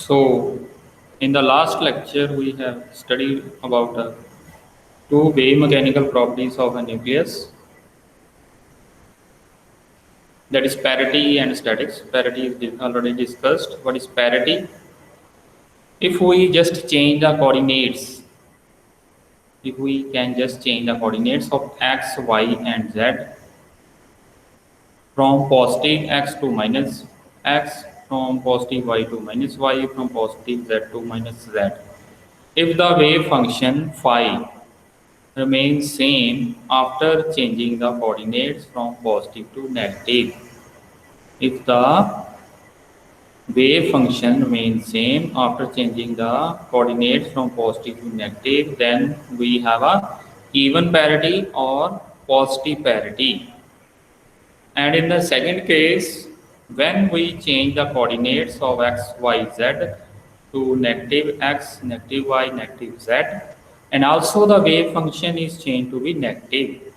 So, in the last lecture, we have studied about two wave mechanical properties of a nucleus, that is parity and statics. Parity is already discussed. What is parity? If we just change the coordinates, if we can just change the coordinates of x, y, and z from positive x to minus x, from positive y to minus y, from positive z to minus z. If the wave function phi remains same after changing the coordinates from positive to negative. If the wave function remains same after changing the coordinates from positive to negative, then we have a even parity or positive parity. And in the second case, when we change the coordinates of x, y, z to negative x, negative y, negative z, and also the wave function is changed to be negative,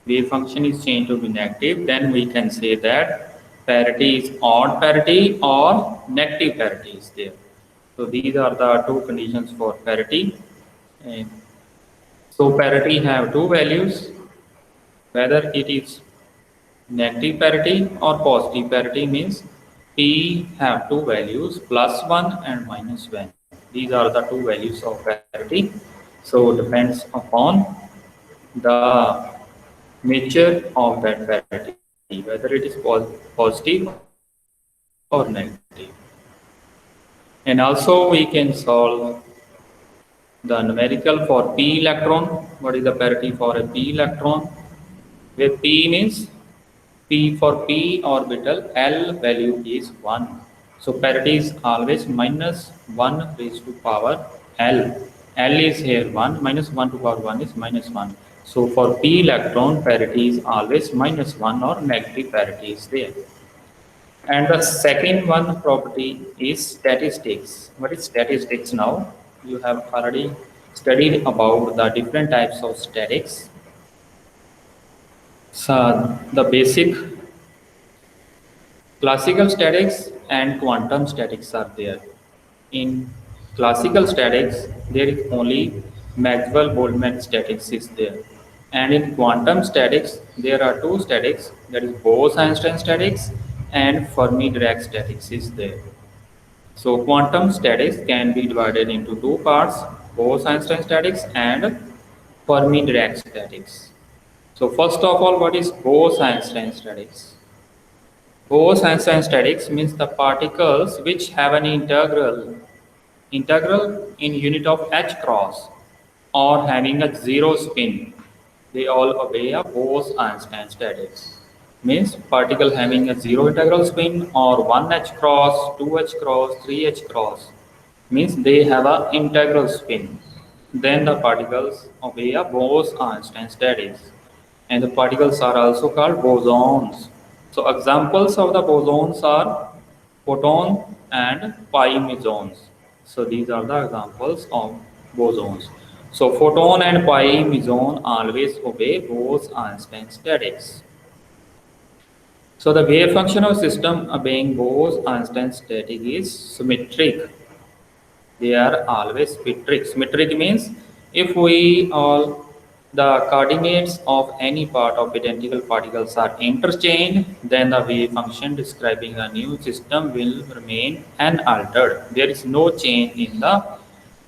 wave function is changed to be negative, then we can say that parity is odd parity or negative parity is there. So these are the two conditions for parity. And so parity have two values, whether it is negative parity or positive parity means P have two values, plus 1 and minus 1. These are the two values of parity. So depends upon the nature of that parity, whether it is positive or negative. And also we can solve the numerical for p electron. What is the parity for a p electron? Where p means p for p orbital, L value is 1. So parity is always minus 1 raised to power L. L is here 1, minus 1 to power 1 is minus 1. So for p electron, parity is always minus 1 or negative parity is there. And the second one property is statistics. What is statistics now? You have already studied about the different types of statics. So the basic classical statics and quantum statics are there. In classical statics, there is only Maxwell-Boltzmann statics is there. And in quantum statics, there are two statics, that is Bose-Einstein statics and Fermi-Dirac statics is there. So quantum statics can be divided into two parts, Bose-Einstein statics and Fermi-Dirac statics. So first of all, what is Bose-Einstein statics? Bose-Einstein statics means the particles which have an integral in unit of h cross or having a zero spin, they all obey a Bose-Einstein statics. Means particle having a zero integral spin or 1h cross, 2h cross, 3h cross means they have a integral spin. Then the particles obey a Bose-Einstein statics. And the particles are also called bosons. So examples of the bosons are photon and pi mesons. So these are the examples of bosons. So photon and pi meson always obey Bose-Einstein statics. So the wave function of system obeying Bose-Einstein static is symmetric. They are always symmetric. Symmetric means if we all the coordinates of any part of identical particles are interchanged, then the wave function describing a new system will remain unaltered. There is no change in the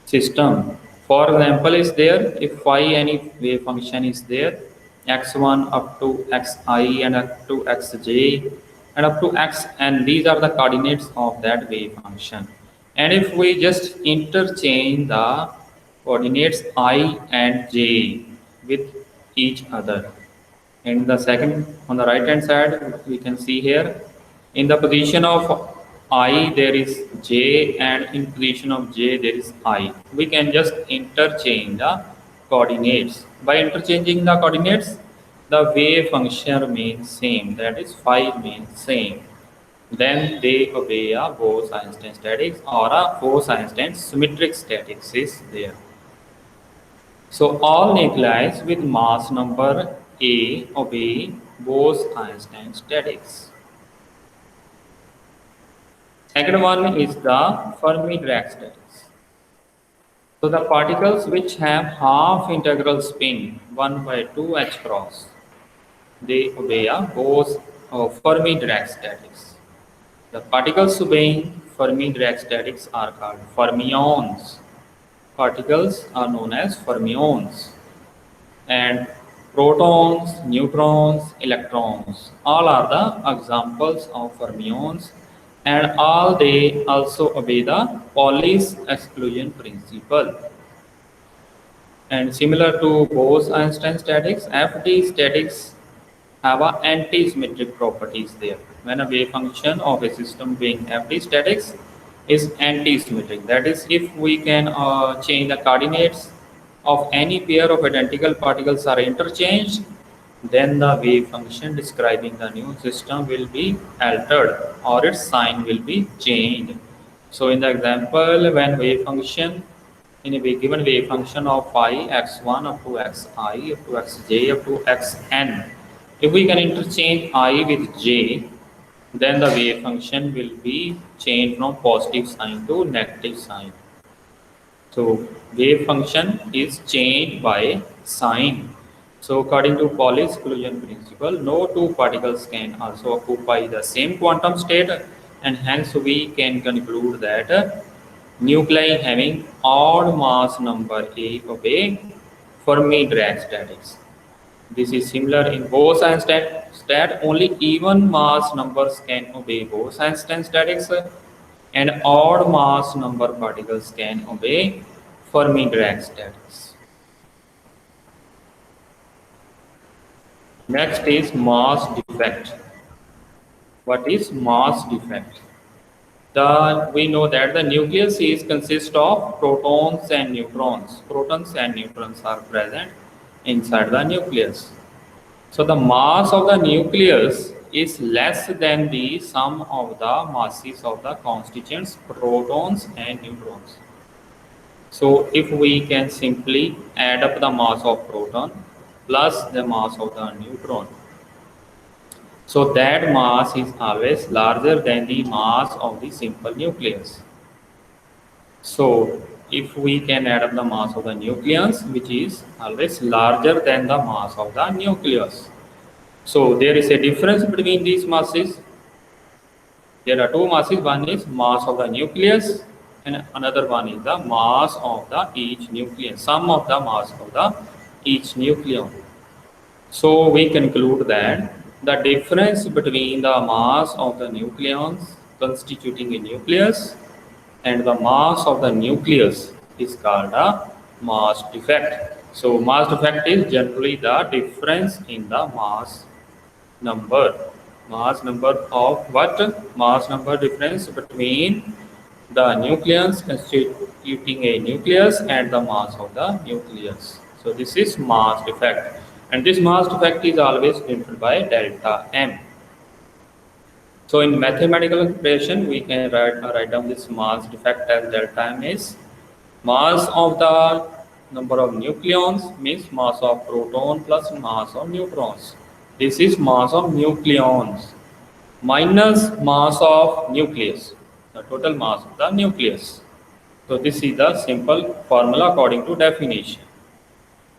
system. For example, is there if phi any wave function is there, x1 up to xi and up to xj and up to x, and these are the coordinates of that wave function. And if we just interchange the coordinates I and j with each other. In the second, on the right hand side, we can see here, in the position of I there is j and in position of j there is I. We can just interchange the coordinates. By interchanging the coordinates, the wave function remains same, that is phi remains same. Then they obey a Bose-Einstein statics or a Bose-Einstein symmetric statics is there. So all nuclei with mass number A obey Bose-Einstein statics. Second one is the Fermi-Dirac statics. So the particles which have half integral spin 1 by 2 h cross, they obey a Bose Fermi-Dirac statics. The particles obeying Fermi-Dirac statics are called fermions. Particles are known as fermions. And protons, neutrons, electrons, all are the examples of fermions, and all they also obey the Pauli's exclusion principle. And similar to Bose-Einstein statics, FD statics have a anti-symmetric properties there. When a wave function of a system being FD statics is anti-symmetric, that is, if we can change the coordinates of any pair of identical particles are interchanged, then the wave function describing the new system will be altered or its sign will be changed. So in the example, when wave function in a given wave function of phi x1 up to xi up to xj up to xn, if we can interchange I with j, then the wave function will be changed from positive sign to negative sign. So wave function is changed by sign. So according to Pauli's exclusion principle, no two particles can also occupy the same quantum state, and hence we can conclude that nuclei having odd mass number A obey Fermi-Dirac statics. This is similar in Bose-Einstein stat. Only even mass numbers can obey Bose-Einstein statics, and odd mass number particles can obey Fermi-Dirac statics. Next is mass defect. What is mass defect? We know that the nucleus is consist of protons and neutrons. Protons and neutrons are present inside the nucleus. So the mass of the nucleus is less than the sum of the masses of the constituents protons and neutrons. So if we can simply add up the mass of proton plus the mass of the neutron, so that mass is always larger than the mass of the simple nucleus. So if we can add up the mass of the nucleus, which is always larger than the mass of the nucleus. So there is a difference between these masses. There are two masses. One is mass of the nucleus and another one is the mass of the each nucleus, sum of the mass of the each nucleon. So we conclude that the difference between the mass of the nucleons constituting a nucleus and the mass of the nucleus is called a mass defect. So mass defect is generally the difference in the mass number. Mass number of what? Mass number difference between the nucleons constituting a nucleus and the mass of the nucleus. So this is mass defect, and this mass defect is always denoted by delta m. So in mathematical expression, we can write down this mass defect as delta m is mass of the number of nucleons means mass of proton plus mass of neutrons. This is mass of nucleons minus mass of nucleus, the total mass of the nucleus. So this is the simple formula according to definition.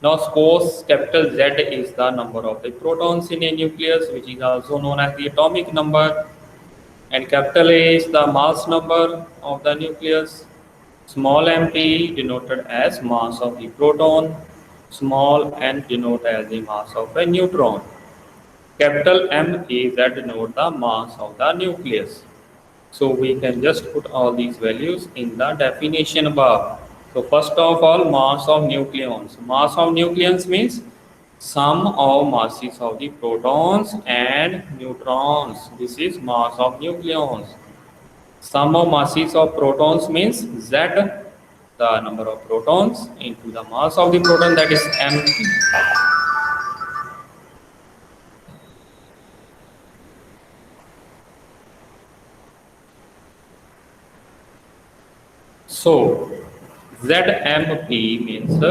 Now suppose capital Z is the number of the protons in a nucleus, which is also known as the atomic number, and capital A is the mass number of the nucleus, small m(p) denoted as mass of the proton, small n denoted as the mass of a neutron. Capital M is that denote the mass of the nucleus. So we can just put all these values in the definition above. So first of all, mass of nucleons. Mass of nucleons means sum of masses of the protons and neutrons. This is mass of nucleons. Sum of masses of protons means Z, the number of protons, into the mass of the proton, that is m. So ZMP means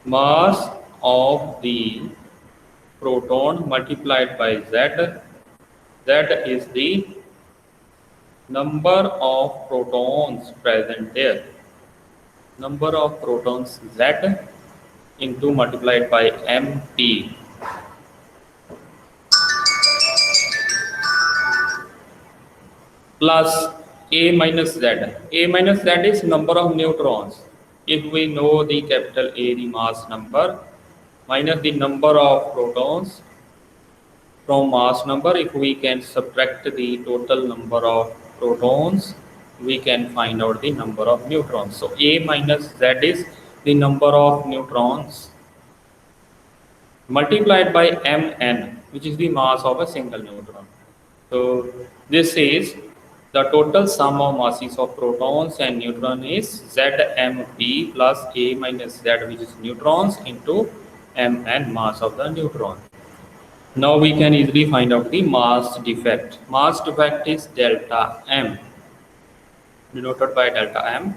mass of the proton multiplied by Z Z is the number of protons present there. Number of protons Z into multiplied by MP plus A minus Z. A minus Z is number of neutrons. If we know the capital A, the mass number, minus the number of protons from mass number, if we can subtract the total number of protons, we can find out the number of neutrons. So A minus Z is the number of neutrons multiplied by Mn, which is the mass of a single neutron. So this is the total sum of masses of protons and neutron is Zmp plus A minus Z, which is neutrons, into Mn, mass of the neutron. Now we can easily find out the mass defect. Mass defect is delta M, denoted by delta M,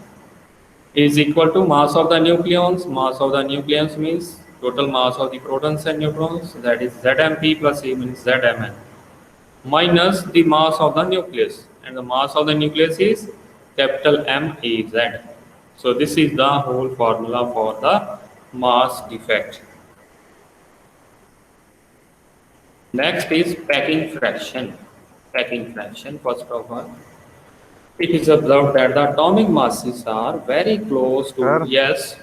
is equal to mass of the nucleons. Mass of the nucleons means total mass of the protons and neutrons, that is Zmp plus A minus Zmn, minus the mass of the nucleus, and the mass of the nucleus is capital MAZ. So this is the whole formula for the mass defect. Next is packing fraction. Packing fraction, first of all, it is observed that the atomic masses are very close to, Sir? yes,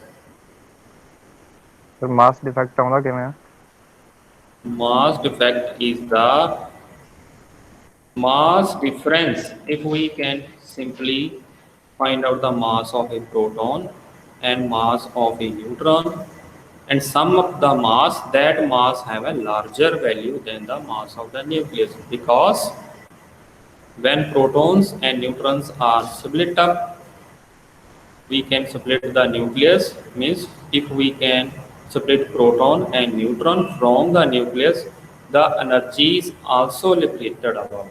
sir mass defect आउंदा किवें है? mass defect is the mass difference. If we can simply find out the mass of a proton and mass of a neutron and sum up the mass, that mass have a larger value than the mass of the nucleus, because when protons and neutrons are split up, we can split the nucleus. Means if we can split proton and neutron from the nucleus, the energy is also liberated about.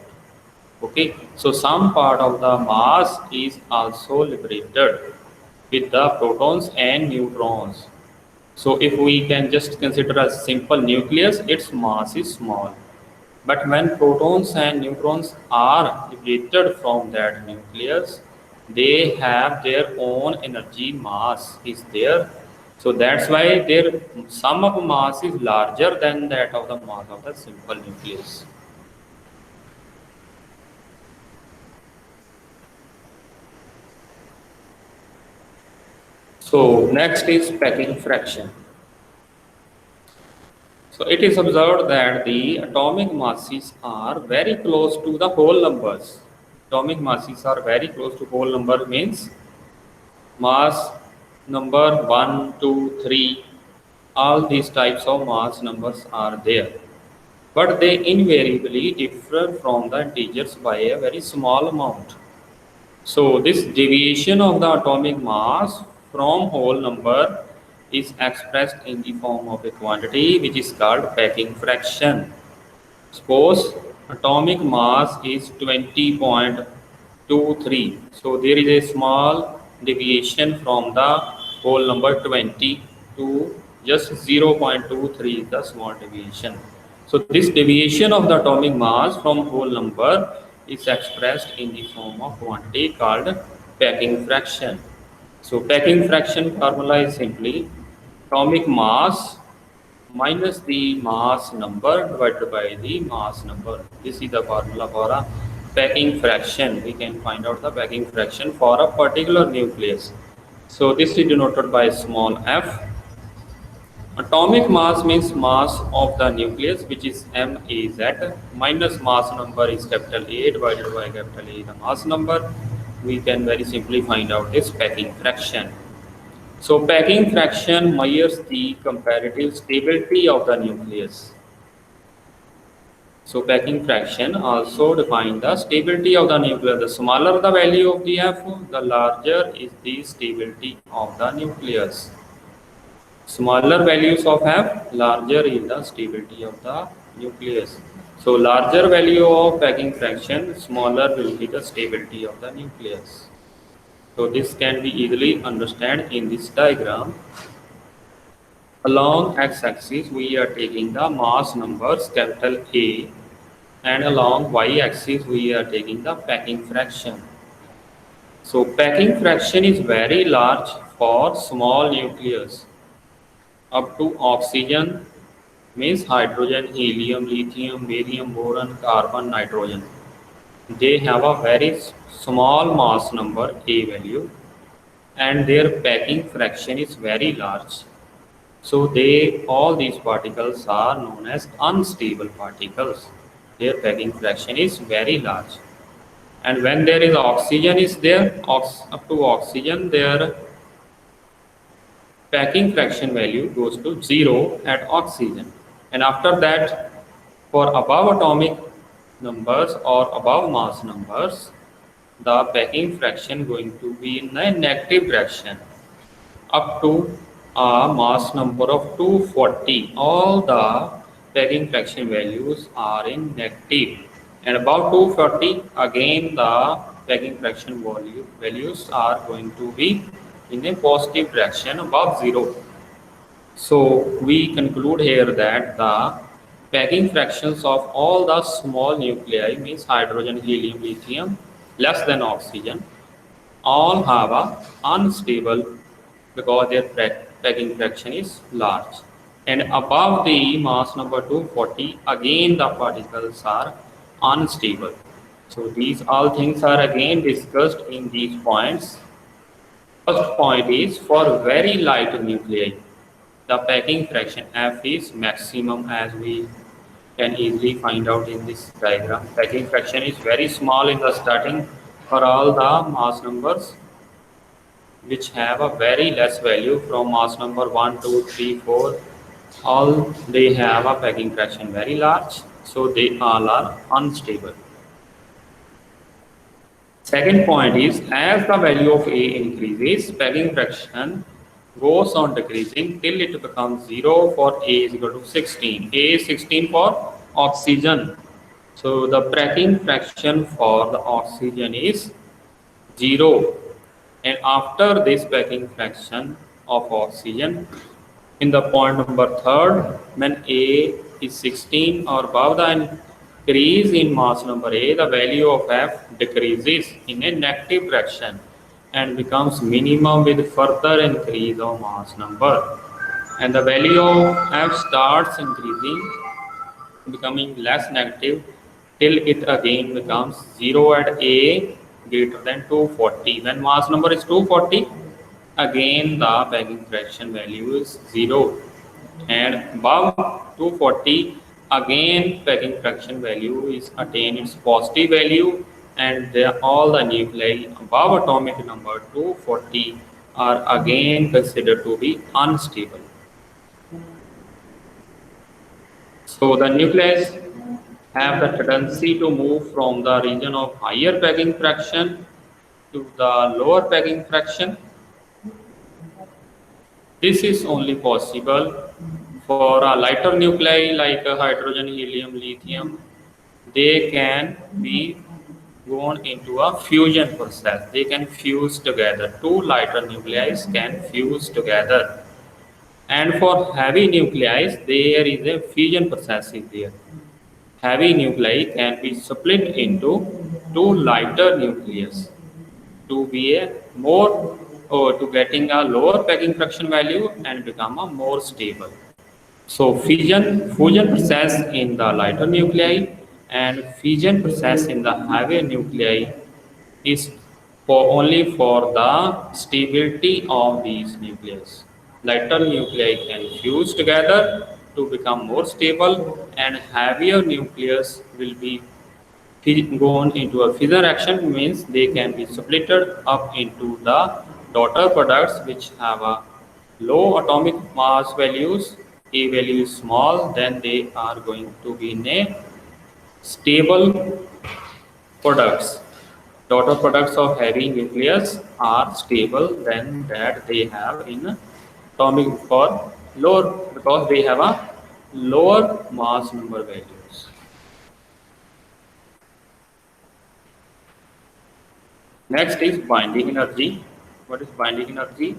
Okay, so some part of the mass is also liberated with the protons and neutrons. So if we can just consider a simple nucleus, its mass is small. But when protons and neutrons are liberated from that nucleus, they have their own energy, mass is there. So that's why their sum of mass is larger than that of the mass of the simple nucleus. So next is packing fraction. So it is observed that the atomic masses are very close to the whole numbers. Atomic masses are very close to whole number means mass number 1, 2, 3, all these types of mass numbers are there. But they invariably differ from the integers by a very small amount. So this deviation of the atomic mass from whole number is expressed in the form of a quantity which is called packing fraction. Suppose atomic mass is 20.23. So there is a small deviation from the whole number 20 to just 0.23 is the small deviation. So this deviation of the atomic mass from whole number is expressed in the form of quantity called packing fraction. So packing fraction formula is simply atomic mass minus the mass number divided by the mass number. This is the formula for a packing fraction. We can find out the packing fraction for a particular nucleus. So this is denoted by small f. Atomic mass means mass of the nucleus, which is MAZ, minus mass number is capital A divided by capital A, the mass number. We can very simply find out this packing fraction. So packing fraction measures the comparative stability of the nucleus. So packing fraction also defines the stability of the nucleus. The smaller the value of the F, the larger is the stability of the nucleus. Smaller values of F, larger is the stability of the nucleus. So larger value of packing fraction, smaller will be the stability of the nucleus. So this can be easily understood in this diagram. Along x-axis, we are taking the mass numbers capital A and along y-axis we are taking the packing fraction. So packing fraction is very large for small nucleus up to oxygen means hydrogen, helium, lithium, barium, boron, carbon, nitrogen. They have a very small mass number A value and their packing fraction is very large. So they all these particles are known as unstable particles. Their packing fraction is very large. And when there is oxygen is there, up to oxygen, their packing fraction value goes to 0 at oxygen. And after that, for above atomic numbers or above mass numbers, the packing fraction going to be in the negative direction up to a mass number of 240. All the packing fraction values are in negative. And above 240, again the packing fraction values are going to be in a positive direction above 0. So we conclude here that the packing fractions of all the small nuclei means hydrogen, helium, lithium less than oxygen all have a unstable because their packing fraction is large. And above the mass number 240 again the particles are unstable. So these all things are again discussed in these points. First point is for very light nuclei, the packing fraction F is maximum as we can easily find out in this diagram. Packing fraction is very small in the starting for all the mass numbers which have a very less value from mass number 1, 2, 3, 4. All they have a packing fraction very large, so they all are unstable. Second point is as the value of A increases, packing fraction goes on decreasing till it becomes 0 for A is equal to 16. A is 16 for oxygen. So the packing fraction for the oxygen is 0. And after this packing fraction of oxygen, in the point number third, when A is 16 or above the increase in mass number A, the value of F decreases in a negative direction and becomes minimum with further increase of mass number. And the value of F starts increasing, becoming less negative till it again becomes 0 at A greater than 240. When mass number is 240, again the packing fraction value is 0. And above 240, again packing fraction value is attained its positive value and all the nuclei above atomic number 240 are again considered to be unstable. So the nucleus have the tendency to move from the region of higher packing fraction to the lower packing fraction. This is only possible for a lighter nuclei like hydrogen, helium, lithium. They can be gone into a fusion process. They can fuse together. Two lighter nuclei can fuse together. And for heavy nuclei, there is a fusion process is there. Heavy nuclei can be split into two lighter nucleus to be a more or to getting a lower packing fraction value and become a more stable. So fusion process in the lighter nuclei and fusion process in the heavier nuclei is for only for the stability of these nucleus. Lighter nuclei can fuse together to become more stable and heavier nucleus will be gone into a fission reaction means they can be splitted up into the daughter products which have a low atomic mass values, A value is small, then they are going to be in a stable products. Daughter products of heavy nucleus are stable than that they have in atomic for lower because they have a lower mass number values. Next is binding energy. What is binding energy?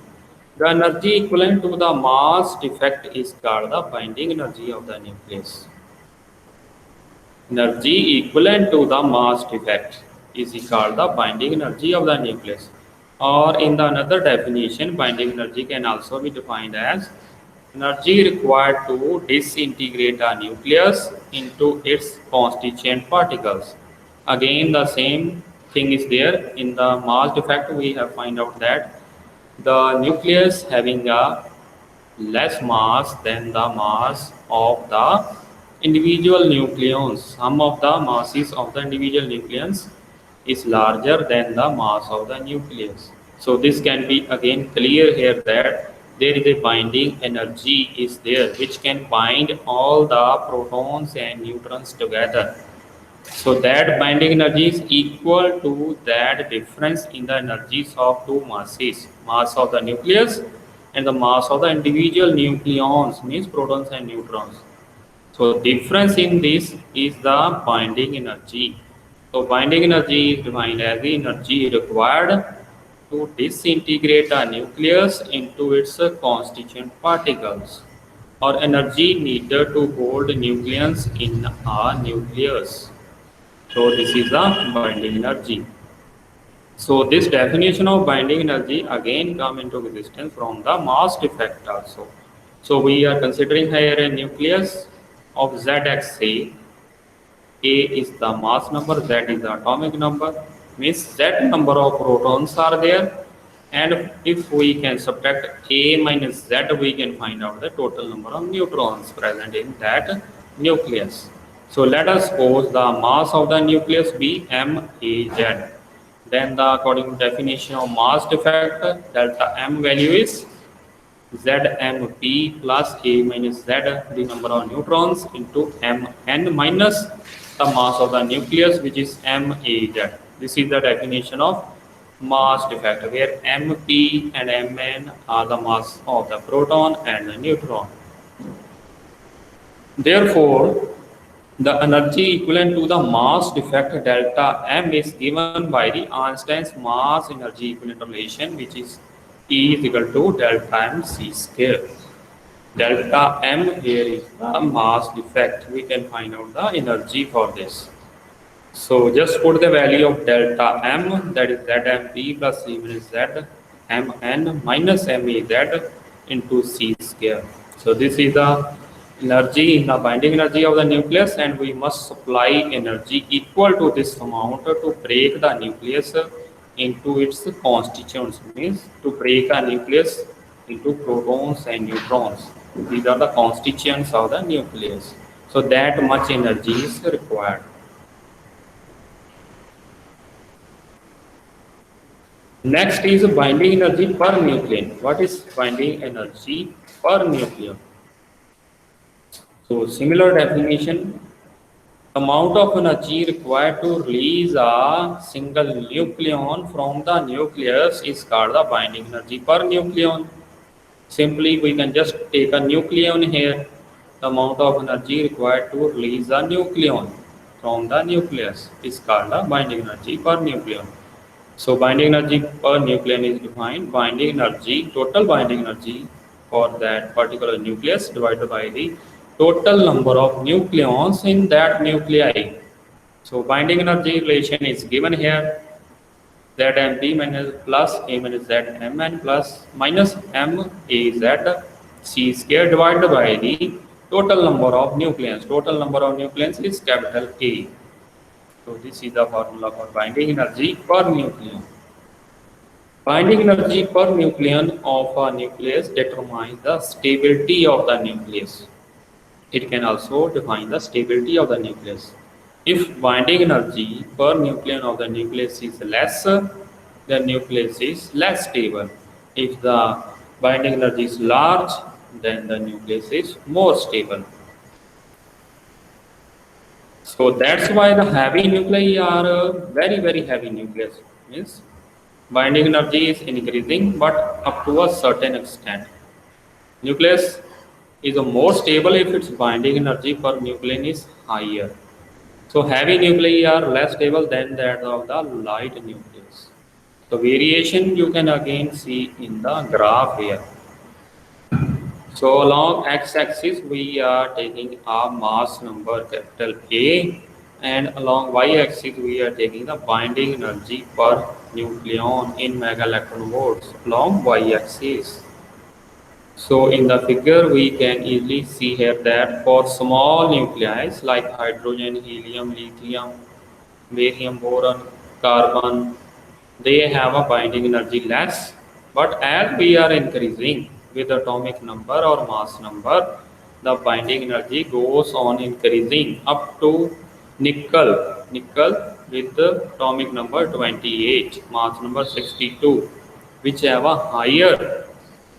The energy equivalent to the mass defect is called the binding energy of the nucleus. energy equivalent to the mass defect is called the binding energy of the nucleus. Or in the another definition, binding energy can also be defined as energy required to disintegrate a nucleus into its constituent particles. Again, the same thing is there. In the mass defect, we have find out that the nucleus having a less mass than the mass of the individual nucleons. Sum of the masses of the individual nucleons is larger than the mass of the nucleus. So this can be again clear here that there is a binding energy is there which can bind all the protons and neutrons together. So that binding energy is equal to that difference in the energies of two masses, mass of the nucleus and the mass of the individual nucleons, means protons and neutrons. So difference in this is the binding energy. So binding energy is defined as the energy required to disintegrate a nucleus into its constituent particles, or energy needed to hold nucleons in a nucleus. So this is the binding energy. So this definition of binding energy again come into existence from the mass effect also. So we are considering here a nucleus of Zx, say A is the mass number, Z is the atomic number, means Z number of protons are there, and if we can subtract A minus Z, we can find out the total number of neutrons present in that nucleus. So let us suppose the mass of the nucleus be MAZ. Then the according to definition of mass defect, delta M value is Zmp plus A minus Z, the number of neutrons, into Mn minus the mass of the nucleus, which is MAZ. This is the definition of mass defect, where Mp and Mn are the mass of the proton and the neutron. Therefore, the energy equivalent to the mass defect delta M is given by the Einstein's mass energy equivalent relation, which is E is equal to delta mc square. Delta M here is the mass defect. We can find out the energy for this. So just put the value of delta M, that is Zmp plus C minus Z Mn minus Mez into C square. So this is the energy in the binding energy of the nucleus, and we must supply energy equal to this amount to break the nucleus into its constituents, means to break a nucleus into protons and neutrons. These are the constituents of the nucleus. So that much energy is required. Next is binding energy per nucleon. What is binding energy per nucleon? So similar definition, amount of energy required to release a single nucleon from the nucleus is called the binding energy per nucleon. Simply we can just take a nucleon here, the amount of energy required to release a nucleon from the nucleus is called the binding energy per nucleon. So binding energy per nucleon is defined total binding energy for that particular nucleus divided by the total number of nucleons in that nuclei. So binding energy relation is given here, Zmp minus plus A minus Zmn plus minus Maz C square divided by the total number of nucleons. Total number of nucleons is capital A. So this is the formula for binding energy per nucleon. Binding energy per nucleon of a nucleus determines the stability of the nucleus. It can also define the stability of the nucleus. If binding energy per nucleon of the nucleus is less, the nucleus is less stable. If the binding energy is large, then the nucleus is more stable. So that's why the heavy nuclei are very heavy nucleus. Means binding energy is increasing, but up to a certain extent. Nucleus is more stable if its binding energy per nucleon is higher. So heavy nuclei are less stable than that of the light nucleus. The variation you can again see in the graph here. So along x-axis we are taking a mass number capital A, and along y-axis we are taking the binding energy per nucleon in mega electron volts along y-axis. So in the figure we can easily see here that for small nuclei like hydrogen, helium, lithium, barium, boron, carbon, they have a binding energy less, but as we are increasing with atomic number or mass number, the binding energy goes on increasing up to nickel with the atomic number 28, mass number 62, which have a higher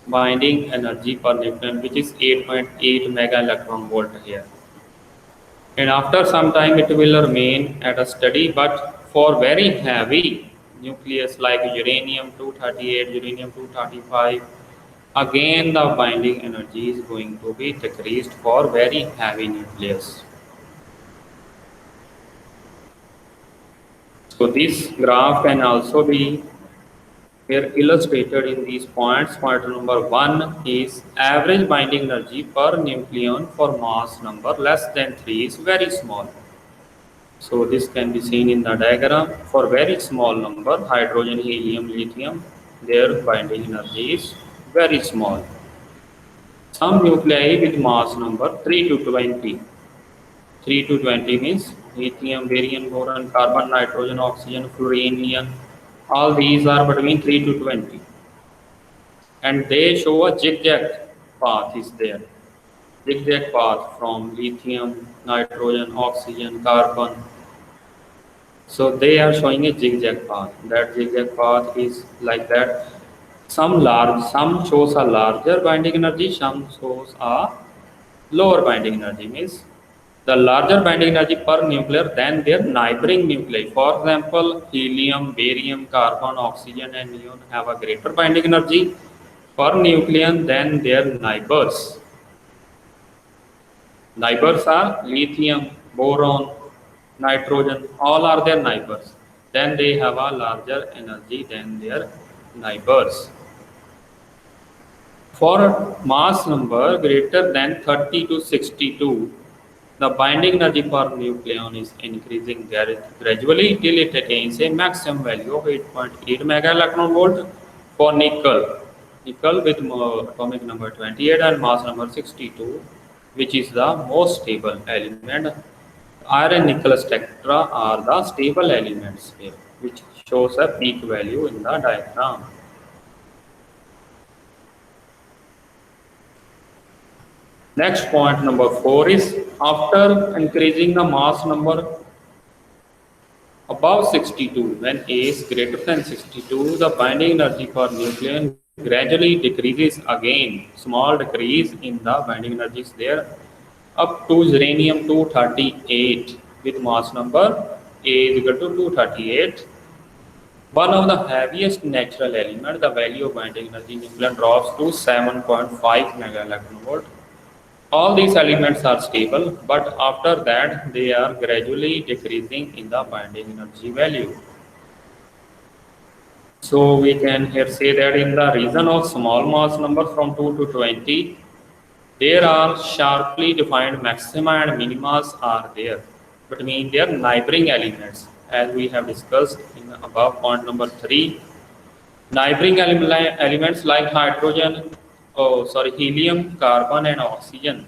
binding energy per nucleon, which is 8.8 mega electron volt here. And after some time it will remain at a steady, but for very heavy nucleus like uranium 238, uranium 235, again the binding energy is going to be decreased for very heavy nucleus. So this graph can also be here illustrated in these points. Point number 1 is average binding energy per nucleon for mass number less than 3 is very small. So this can be seen in the diagram. For very small number, hydrogen, helium, lithium, their binding energy is very small. Some nuclei with mass number 3 to 20. 3 to 20 means lithium, barium, boron, carbon, nitrogen, oxygen, fluorine. All these are between 3 to 20. And they show a zigzag path is there. Zigzag path from lithium, nitrogen, oxygen, carbon. So they are showing a zigzag path. That zigzag path is like that. Some shows a larger binding energy, some shows a lower binding energy. Means the larger binding energy per nuclear than their neighboring nuclei. For example, helium, barium, carbon, oxygen, and neon have a greater binding energy per nucleon than their neighbors. Neighbors are lithium, boron, nitrogen, all are their neighbors. Then they have a larger energy than their neighbors. For mass number greater than 30 to 62, the binding energy per nucleon is increasing gradually till it attains a maximum value of 8.8 mega electron volt for nickel. Nickel with atomic number 28 and mass number 62, which is the most stable element. Iron nickel spectra are the stable elements here, which shows a peak value in the diagram. Next point number 4 is after increasing the mass number above 62, when A is greater than 62, the binding energy for nucleon gradually decreases again. Small decrease in the binding energy is there up to uranium 238 with mass number A is equal to 238. One of the heaviest natural element, the value of binding energy in nucleon drops to 7.5 mega electron volt. All these elements are stable, but after that they are gradually decreasing in the binding energy value. So we can here say that in the region of small mass number from 2 to 20, there are sharply defined maxima and minimas are there between their neighboring elements, as we have discussed in above point number 3. Neighboring elements like helium, carbon, and oxygen,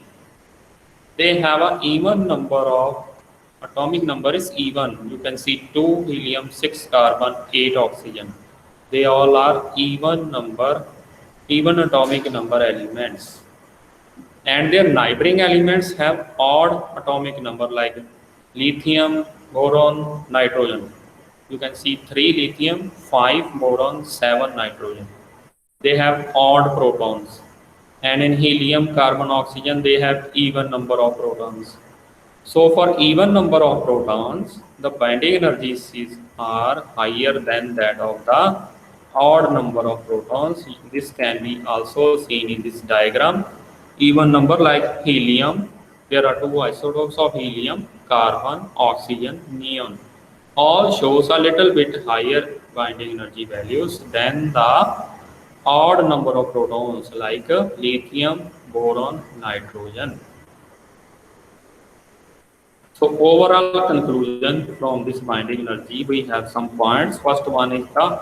they have an even number of atomic number is even. You can see 2 helium, 6 carbon, 8 oxygen. They all are even atomic number elements. And their neighboring elements have odd atomic number like lithium, boron, nitrogen. You can see 3 lithium, 5 boron, 7 nitrogen. They have odd protons. And in helium, carbon, oxygen, they have even number of protons. So for even number of protons, the binding energies are higher than that of the odd number of protons. This can be also seen in this diagram. Even number like helium, there are 2 isotopes of helium, carbon, oxygen, neon. All shows a little bit higher binding energy values than the odd number of protons like lithium, boron, nitrogen. So overall conclusion from this binding energy, we have some points. First one is the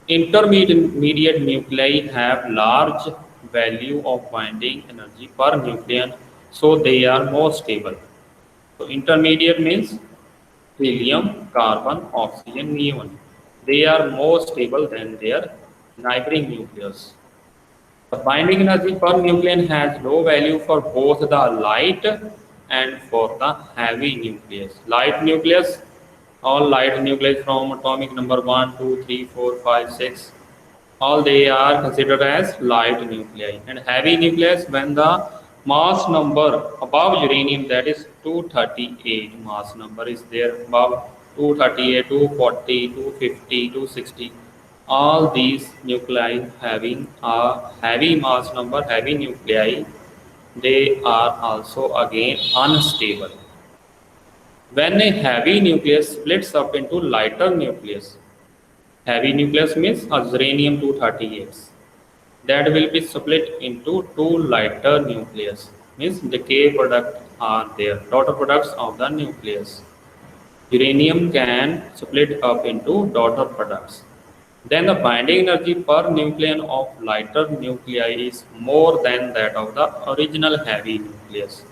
intermediate nuclei have large value of binding energy per nucleon, so they are more stable. So intermediate means helium, carbon, oxygen, neon. They are more stable than their neighboring nucleus. The binding energy per nucleon has low value for both the light and for the heavy nucleus. Light nucleus, all light nucleus from atomic number 1, 2, 3, 4, 5, 6, all they are considered as light nuclei. And heavy nucleus when the mass number above uranium, that is 238 mass number is there, above 238, 240, 250, 260. All these nuclei having a heavy mass number, heavy nuclei, they are also again unstable. When a heavy nucleus splits up into lighter nucleus, heavy nucleus means a uranium 238, that will be split into two lighter nucleus, means decay product are there, daughter products of the nucleus. Uranium can split up into daughter products. Then the binding energy per nucleon of lighter nuclei is more than that of the original heavy nucleus.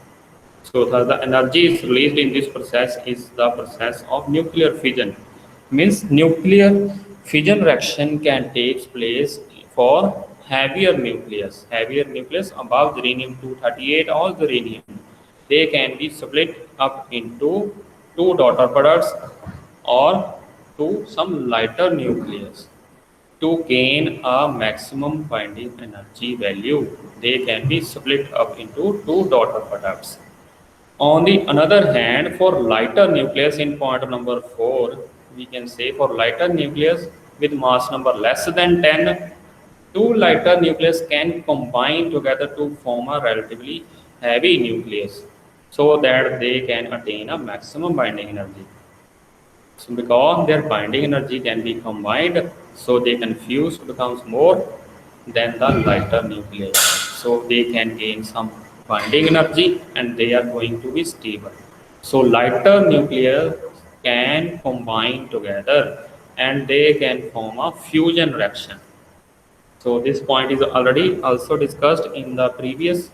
So the energy is released in this process is the process of nuclear fission. Means nuclear fission reaction can take place for heavier nucleus above uranium 238 or uranium. They can be split up into two daughter products or to some lighter nucleus. To gain a maximum binding energy value, they can be split up into two daughter products. On the other hand, for lighter nucleus in point number 4, we can say for lighter nucleus with mass number less than 10, two lighter nucleus can combine together to form a relatively heavy nucleus so that they can attain a maximum binding energy. So because their binding energy can be combined, so they can fuse becomes more than the lighter nuclei. So they can gain some binding energy and they are going to be stable. So lighter nuclei can combine together and they can form a fusion reaction. So this point is already also discussed in the previous.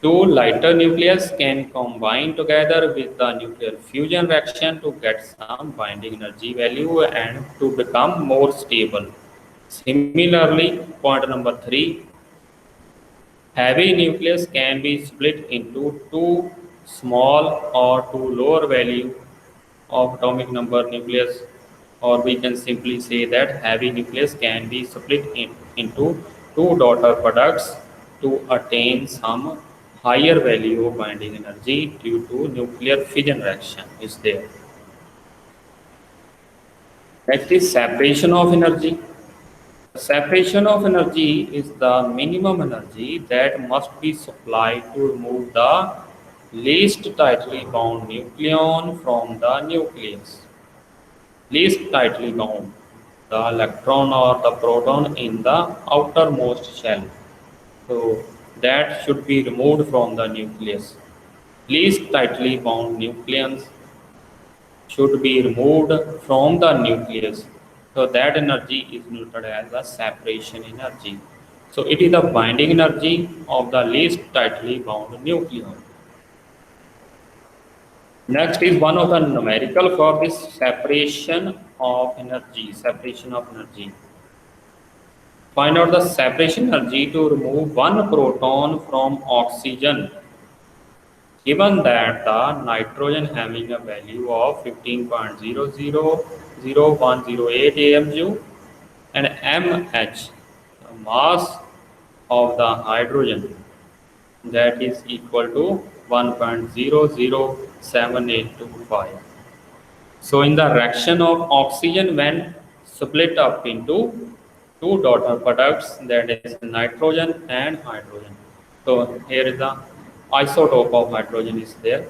Two lighter nucleus can combine together with the nuclear fusion reaction to get some binding energy value and to become more stable. Similarly, point number 3, heavy nucleus can be split into two small or two lower value of atomic number nucleus, or we can simply say that heavy nucleus can be split into two daughter products to attain some higher value of binding energy due to nuclear fission reaction is there. Next is separation of energy. Separation of energy is the minimum energy that must be supplied to remove the least tightly bound nucleon from the nucleus. Least tightly bound, the electron or the proton in the outermost shell. So that should be removed from the nucleus. Least tightly bound nucleons should be removed from the nucleus. So that energy is noted as the separation energy. So it is the binding energy of the least tightly bound nucleon. Next is one of the numerical for this separation of energy. Separation of energy. Find out the separation energy to remove one proton from oxygen. Given that the nitrogen having a value of 15.000108 AMU and mH, the mass of the hydrogen, that is equal to 1.007825. So in the reaction of oxygen when split up into two daughter products, that is nitrogen and hydrogen. So here is the isotope of hydrogen is there.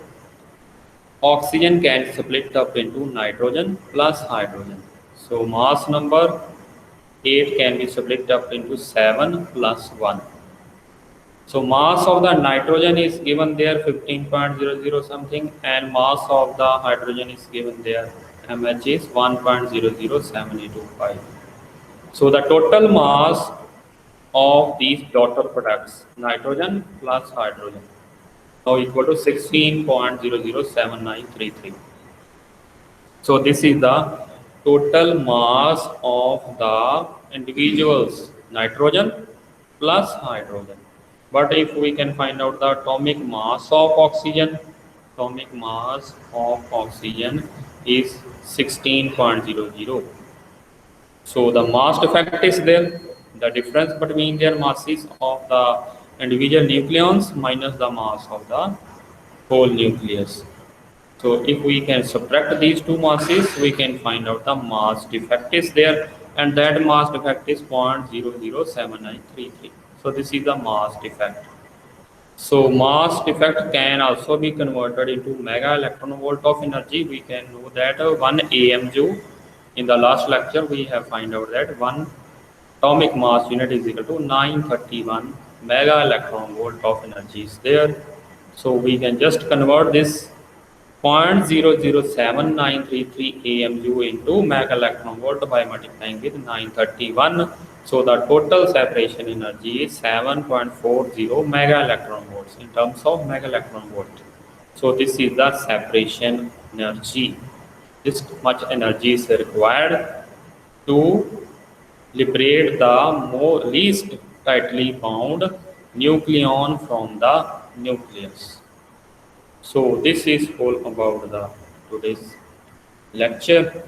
Oxygen can split up into nitrogen plus hydrogen. So mass number 8 can be split up into 7 plus 1. So mass of the nitrogen is given there 15.00 something, and mass of the hydrogen is given there, mH is 1.007825. So the total mass of these daughter products, nitrogen plus hydrogen, now equal to 16.007933. So this is the total mass of the individuals, nitrogen plus hydrogen. But if we can find out the atomic mass of oxygen is 16.00. So the mass effect is there, the difference between their masses of the individual nucleons minus the mass of the whole nucleus. So if we can subtract these two masses, we can find out the mass defect is there, and that mass defect is 0.007933. So this is the mass defect. So mass defect can also be converted into mega electron volt of energy. We can know that 1 AMU. In the last lecture, we have find out that 1 atomic mass unit is equal to 931 mega electron volt of energy is there. So we can just convert this 0.007933 AMU into mega electron volt by multiplying with 931. So the total separation energy is 7.40 mega electron volts in terms of mega electron volt. So this is the separation energy. This much energy is required to liberate the least tightly bound nucleon from the nucleus. So this is all about the today's lecture.